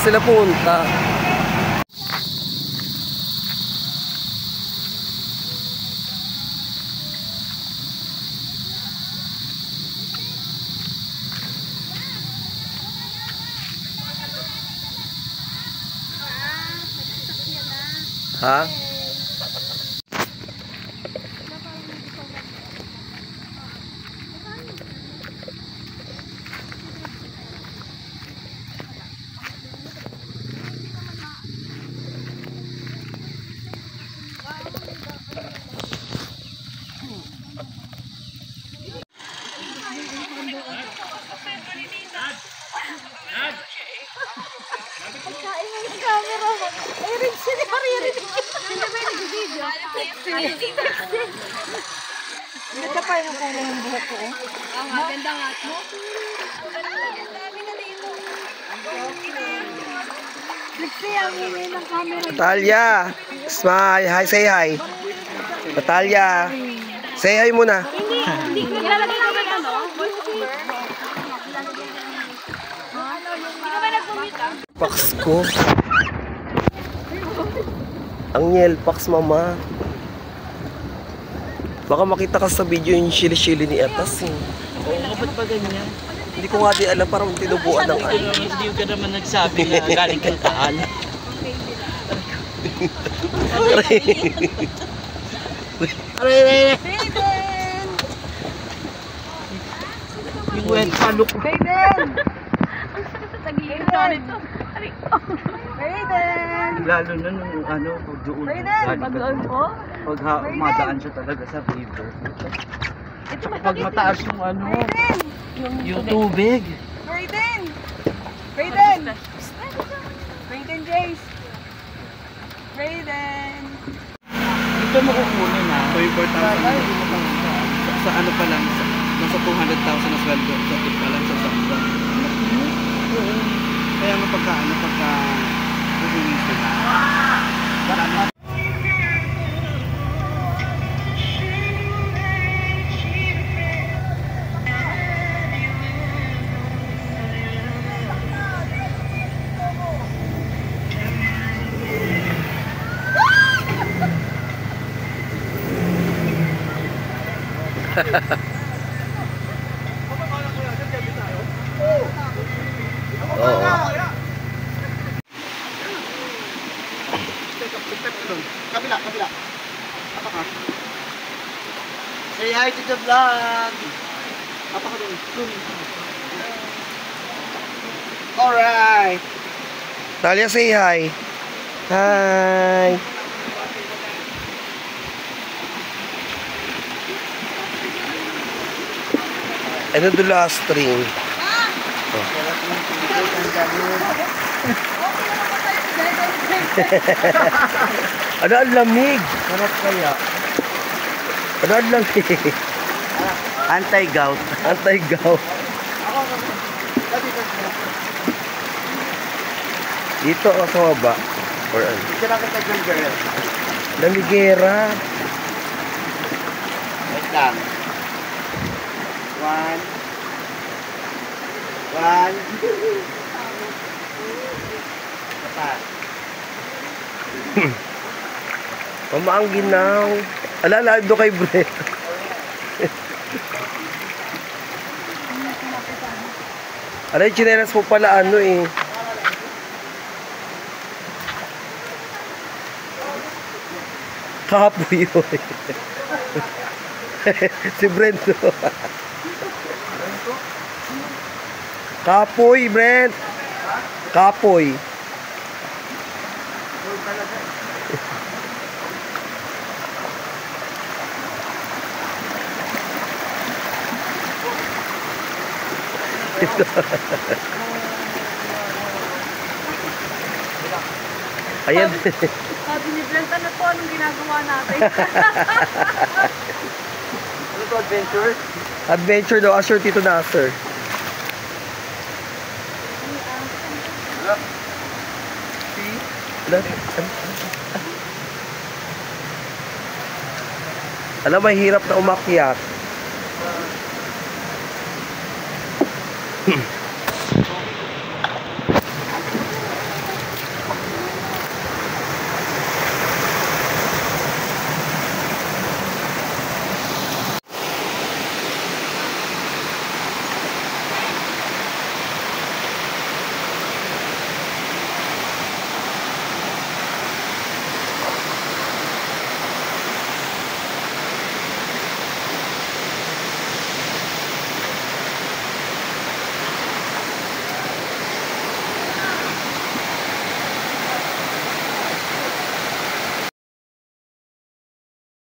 sila punta. Ha? Pagkain mo yung camera mo. Ay, rin sila rin. Sila ba yung video? Ganda pa yung kulay ng buhok ko. Maganda nga. Liksi ang hingin ng camera. Natalia! Smile! Hi, say hi! Natalia! Say hi muna! Hindi ko nilalagay ko ba ano? Hindi ka ba nagpumita? Pax ko. Ang Yelpax, mama. Baka makita ka sa video yung chili-chili ni Atas eh. Oo, ba't ba ganyan? Hindi ko nga di alam, parang tinubuan ng ano. Hindi ka naman nagsabi na galing kang Taal. Yung wet paluk. Hayden! Ang sakit sa tagilid. Hayden! Lalo na nung ano, pag doon. Pag-doon po? Pag madaan siya talaga sa river. Pag mataas yung ano, yung tubig. Hayden! Hayden! Hayden Jace! Hayden! Ito mo kukunin ha. So importante sa ano pa lang, nasa 200,000 na sweldo sa tip pa lang sa sakto. Kaya nga pagka kukunin sila. Oo. Kabila. Apa ka? Say hi to the vlog. Apa ka doon? Alright. Talia, say hi. Hi. Ano the last string? Ano ang lamig? Sarap kaya. Ano ang lamig? Anti-gout. Anti-gout. Dito ako sa baba. Or ano? Dito lang kita dyan, girl. Lamigera. Wait lang. One. Pa. Mama, ang ginaw. Alala, doon kay Brett. Ano yung chinelas mo pala, ano eh. Kapoy yun. Si Brent. Kapoy, Brent. Kapoy. Ayan. Sabi ni Brent, ano to? Anong ginagawa natin? Ano to, adventure? Adventure daw, Asher, Tito Nasser. Alam, mahirap na umakyat.